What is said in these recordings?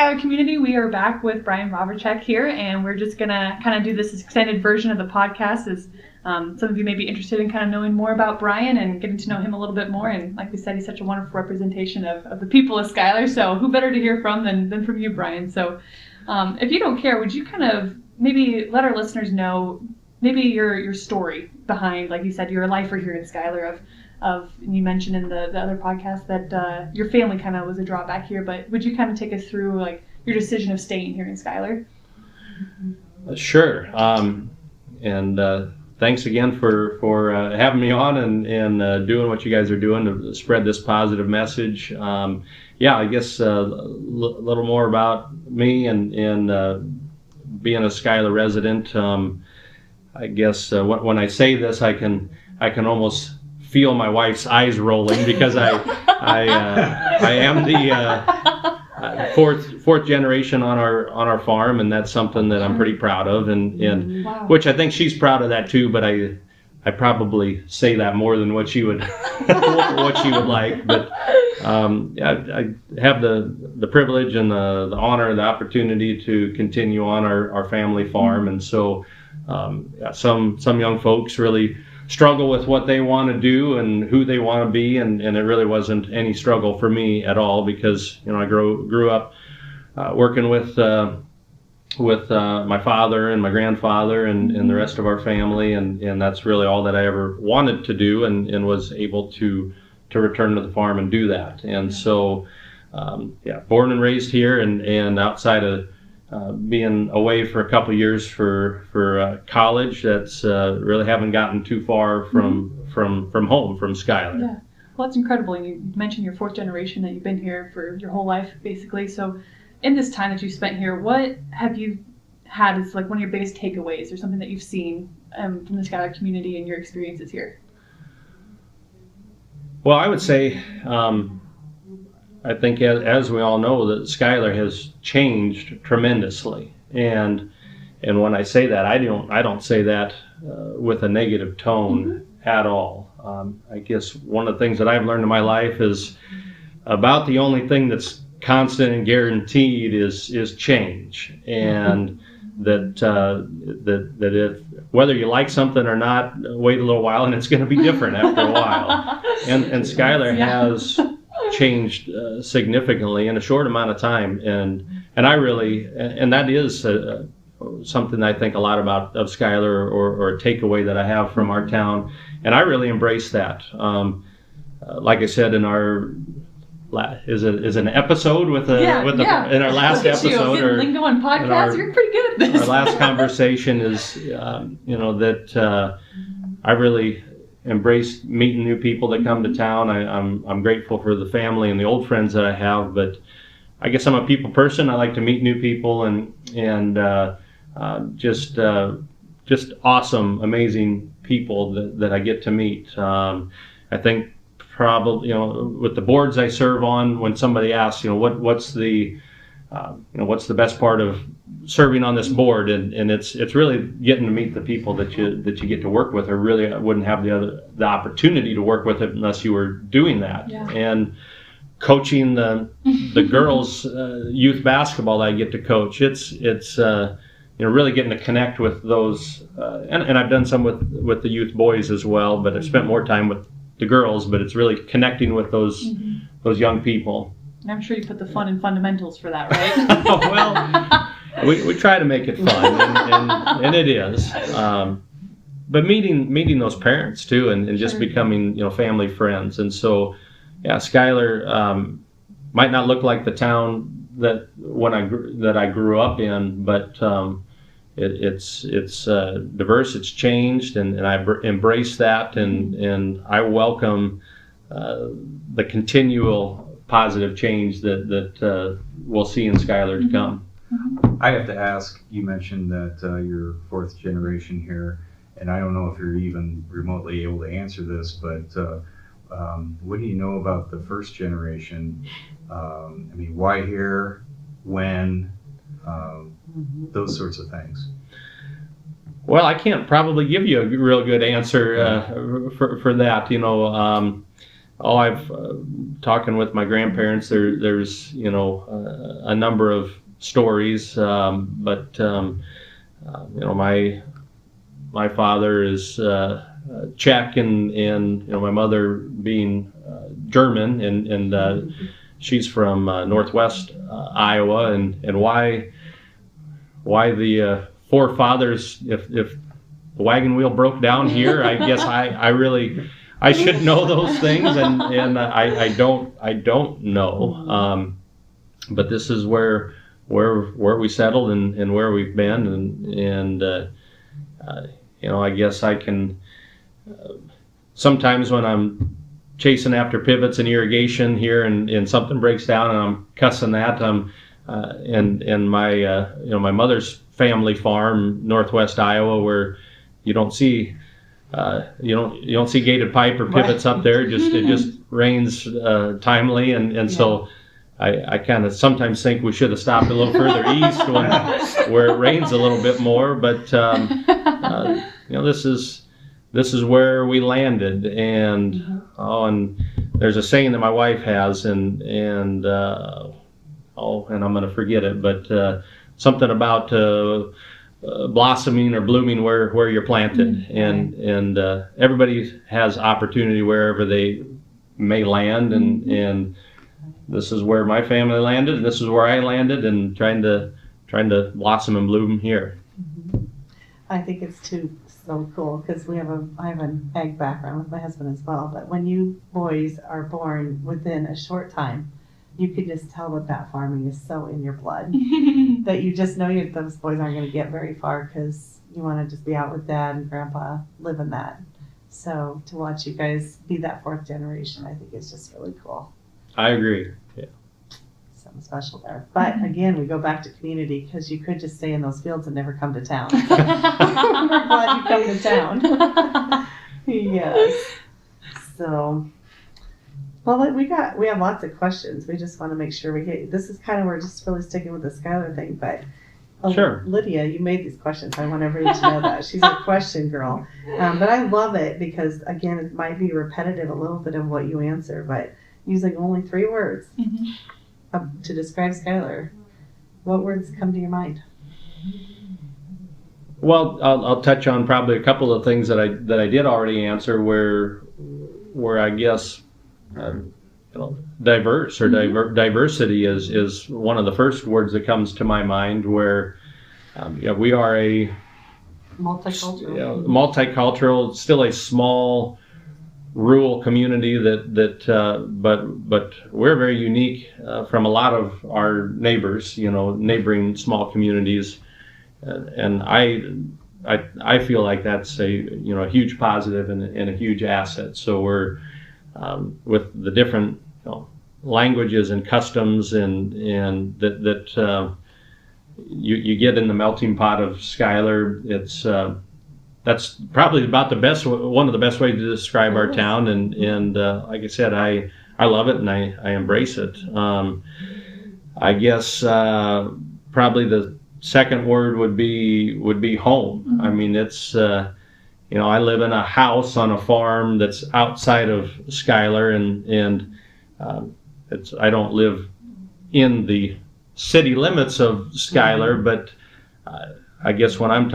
Schuyler community, we are back with Brian Vavricek here, and we're just going to kind of do this extended version of the podcast as some of you may be interested in kind of knowing more about Brian and getting to know him a little bit more. And like we said, he's such a wonderful representation of the people of Schuyler, so who better to hear from than from you, Brian? So if you don't care, would you kind of maybe let our listeners know maybe your story behind, like you said, you're a lifer here in Schuyler of you mentioned in the other podcast that your family kind of was a drawback here, but would you kind of take us through like your decision of staying here in Schuyler? Sure. And thanks again for having me on and doing what you guys are doing to spread this positive message. Yeah, I guess a little more about me and being a Schuyler resident. I guess when I say this, I can almost feel my wife's eyes rolling because I am the fourth generation on our farm, and that's something that I'm pretty proud of, and Wow. which I think she's proud of that too. But I probably say that more than what she would what she would like. But I have the privilege and the honor, the opportunity to continue on our family farm, and so some young folks really struggle with what they want to do and who they want to be, and it really wasn't any struggle for me at all because I grew up working with my father and my grandfather and the rest of our family, and that's really all that I ever wanted to do, and was able to return to the farm and do that. And so born and raised here, and outside of being away for a couple of years for college, that's really haven't gotten too far from home, from Schuyler. Yeah, well, that's incredible. And you mentioned your fourth generation, that you've been here for your whole life, basically. So in this time that you spent here, what have you had as like one of your biggest takeaways or something that you've seen from the Schuyler community and your experiences here? Well, I would say, I think as we all know, that Schuyler has changed tremendously, and when I say that, I don't say that with a negative tone at all. I guess one of the things that I've learned in my life is about the only thing that's constant and guaranteed is change, and that if whether you like something or not, wait a little while and it's going to be different after a while, and Schuyler has changed significantly in a short amount of time, and that is something I think a lot about of Schuyler, or a takeaway that I have from our town, and I really embrace that. Like I said in our is an episode in our last episode, or lingo on podcasts, you're pretty good at this. Our last conversation is that I really embrace meeting new people that come to town. I'm grateful for the family and the old friends that I have, but I guess I'm a people person. I like to meet new people and just awesome, amazing people that I get to meet. I think probably with the boards I serve on, when somebody asks what's the best part of serving on this board, and it's really getting to meet the people that you get to work with, or really wouldn't have the opportunity to work with it unless you were doing that. Yeah. And coaching the girls youth basketball that I get to coach, it's really getting to connect with those, and I've done some with the youth boys as well, but I've spent more time with the girls, but it's really connecting with those young people. And I'm sure you put the fun in fundamentals for that, right? Well, we try to make it fun, and it is. But meeting those parents too, and just becoming family friends, and so Schuyler might not look like the town that I grew up in, but it's diverse, it's changed, and I embrace that, and I welcome the continual positive change that we'll see in Schuyler to come. I have to ask, you mentioned that you're fourth generation here, and I don't know if you're even remotely able to answer this, but what do you know about the first generation? Why here, when, those sorts of things? Well, I can't probably give you a real good answer for that. I've talking with my grandparents. There's a number of stories, but my father is Czech, and my mother being German, and she's from northwest Iowa, and why the forefathers, if the wagon wheel broke down here, I guess I should know those things, and I don't know, but this is where we settled and where we've been, and I guess I can sometimes when I'm chasing after pivots and irrigation here, and something breaks down and I'm cussing that, and my mother's family farm, northwest Iowa, where you don't see gated pipe or pivots up there. It just rains timely, and so I kind of sometimes think we should have stopped a little further east where it rains a little bit more. But this is where we landed, and there's a saying that my wife has, and I'm going to forget it, but something about blossoming or blooming where you're planted, and everybody has opportunity wherever they may land, and this is where my family landed, and this is where I landed, and trying to blossom and bloom here. I think it's so cool because I have an ag background with my husband as well, but when you boys are born within a short time, you can just tell that farming is so in your blood that you just know those boys aren't going to get very far because you want to just be out with dad and grandpa living that. So to watch you guys be that fourth generation, I think is just really cool. I agree. Yeah. Something special there. But again, we go back to community because you could just stay in those fields and never come to town. So we're glad you come to town. Yes. So, well, we have lots of questions. We just want to make sure we get. This is kind of we're just really sticking with the Skylar thing, but. Sure. Lydia, you made these questions. I want everybody to know that. She's a question girl. But I love it because, again, it might be repetitive a little bit of what you answer, but using only 3 words to describe Skylar. What words come to your mind? Well, I'll touch on probably a couple of things that I did already answer, where I guess diverse or diversity is one of the first words that comes to my mind. Where we are a multicultural, still a small rural community but we're very unique from a lot of our neighbors, neighboring small communities, and I feel like that's a huge positive and a huge asset. So we're with the different languages and customs and that you get in the melting pot of Schuyler. It's that's probably about one of the best ways to describe our town, and like I said, I love it and I embrace it. I guess probably the second word would be home. I mean, it's I live in a house on a farm that's outside of Schuyler, and I don't live in the city limits of Schuyler, but I guess when I think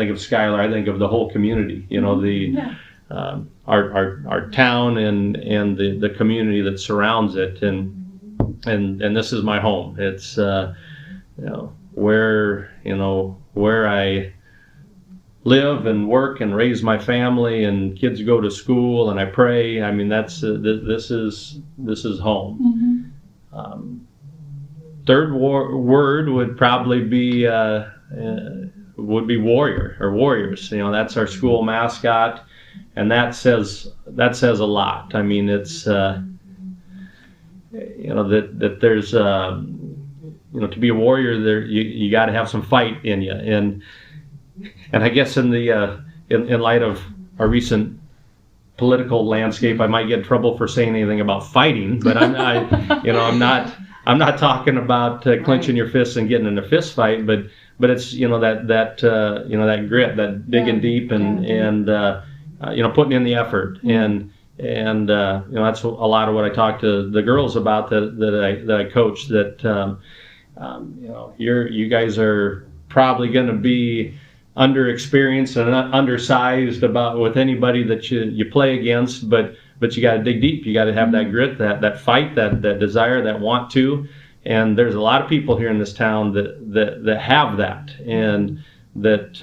of Schuyler, I think of the whole community. Our town and the community that surrounds it, and this is my home. It's where I live and work and raise my family, and kids go to school and I pray. I mean, that's this is home. Third word would probably be warrior or warriors. That's our school mascot, and that says a lot. I mean, it's that there's to be a warrior, there you got to have some fight in you, and I guess in the in light of our recent political landscape, I might get in trouble for saying anything about fighting, but I'm not talking about clenching your fists and getting in a fist fight, but it's that grit, that digging deep and putting in the effort, and and that's a lot of what I talk to the girls about that I coach. That you guys are probably going to be underexperienced and undersized with anybody that you play against, but you got to dig deep. You got to have that grit, that fight, that desire, that want to. And there's a lot of people here in this town that have that, and that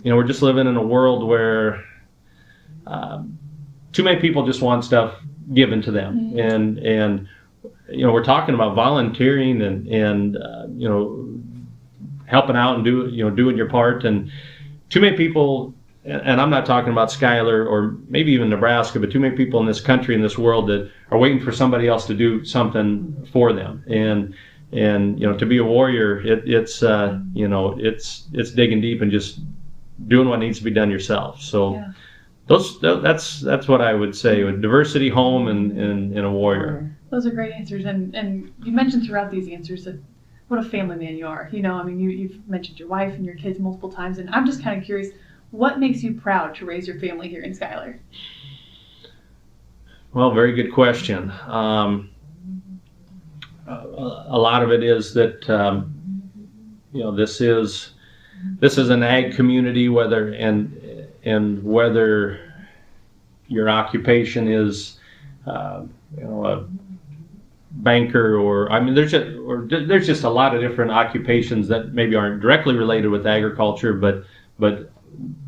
we're just living in a world where too many people just want stuff given to them, and we're talking about volunteering and helping out and doing your part, and too many people. And I'm not talking about Schuyler or maybe even Nebraska, but too many people in this country, in this world, that are waiting for somebody else to do something for them. And to be a warrior, it's digging deep and just doing what needs to be done yourself. So that's what I would say with diversity, home, and a warrior. Those are great answers, and you mentioned throughout these answers that what a family man you are. You've mentioned your wife and your kids multiple times, and I'm just kind of curious. What makes you proud to raise your family here in Schuyler? Well, very good question. A lot of it is that this is an ag community, whether your occupation is a banker there's just a lot of different occupations that maybe aren't directly related with agriculture, but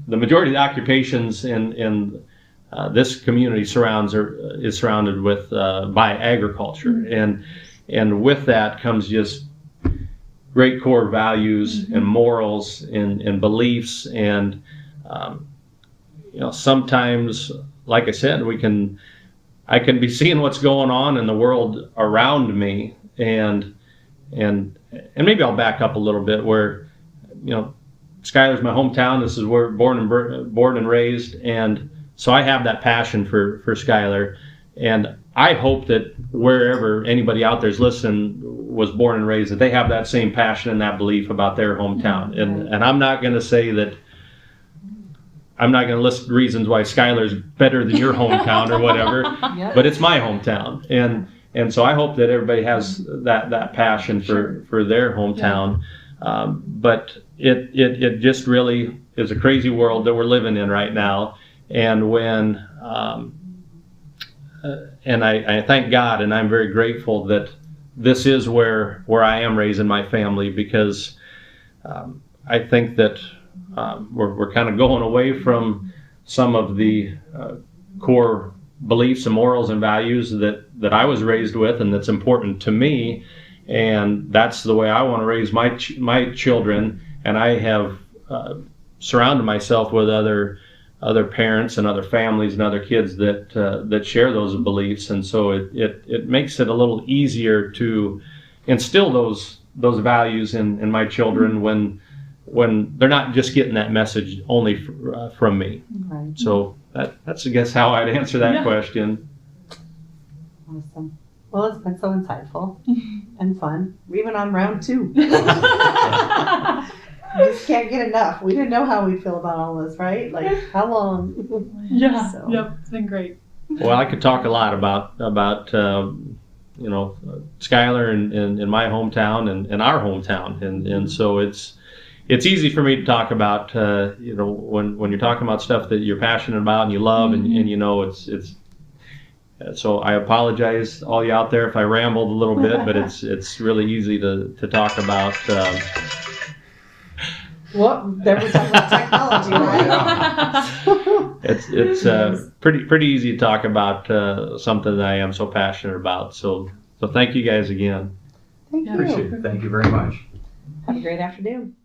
the majority of the occupations in this community is surrounded with by agriculture, and with that comes just great core values and morals and beliefs, and sometimes, like I said, I can be seeing what's going on in the world around me, and maybe I'll back up a little bit where Schuyler's my hometown. This is where born and raised, and so I have that passion for Schuyler, and I hope that wherever anybody out there is listening was born and raised, that they have that same passion and that belief about their hometown. And I'm not going to say that. I'm not going to list reasons why Schuyler's better than your hometown or whatever, but it's my hometown, and so I hope that everybody has that passion for their hometown. But it just really is a crazy world that we're living in right now. And when and I thank God, and I'm very grateful that this is where I am raising my family, because I think that we're kind of going away from some of the core beliefs and morals and values that I was raised with, and that's important to me. And that's the way I want to raise my children. And I have surrounded myself with other parents and other families and other kids that share those beliefs. And so it makes it a little easier to instill those values in my children when they're not just getting that message only from me. Right. So that's I guess how I'd answer that question. Awesome. Well, it's been so insightful and fun. We're even on round 2. We just can't get enough. We didn't know how we'd feel about all this, right? Like, how long? Yeah. So. Yep. It's been great. Well, I could talk a lot about Schuyler and my hometown and our hometown, and so it's easy for me to talk about when you're talking about stuff that you're passionate about and you love, and it's. So I apologize, all you out there, if I rambled a little bit, but it's really easy to talk about. Well, there was talking about technology, right? It's pretty easy to talk about something that I am so passionate about. So thank you guys again. Thank you. Appreciate it. Thank you very much. Have a great afternoon.